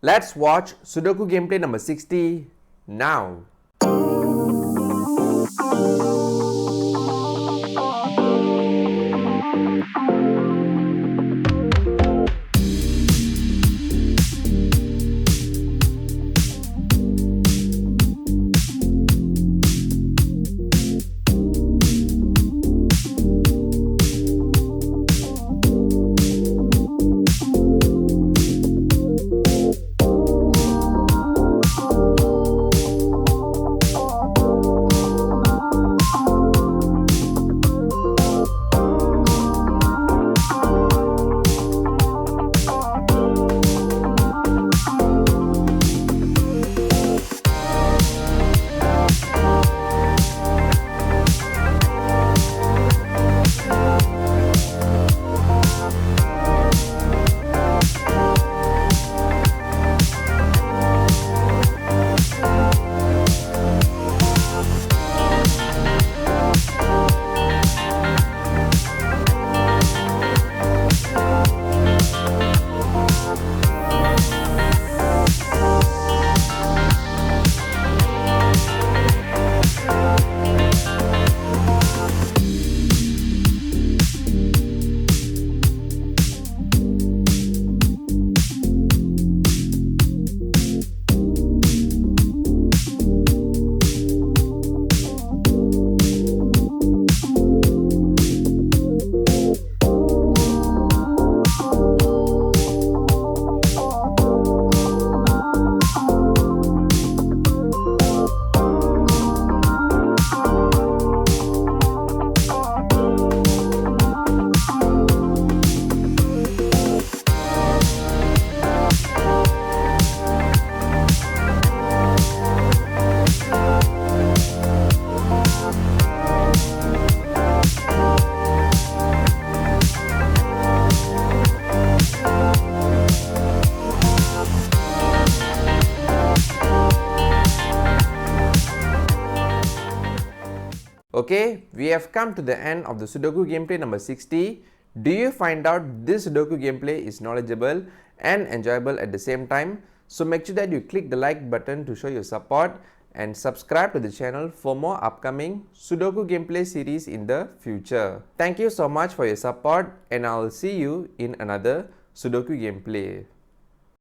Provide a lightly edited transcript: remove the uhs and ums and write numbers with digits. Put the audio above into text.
Let's watch Sudoku gameplay number 60 now. Okay, we have come to the end of the Sudoku gameplay number 60. Do you find out this Sudoku gameplay is knowledgeable and enjoyable at the same time? So make sure that you click the like button to show your support and subscribe to the channel for more upcoming Sudoku gameplay series in the future. Thank you so much for your support and I will see you in another Sudoku gameplay.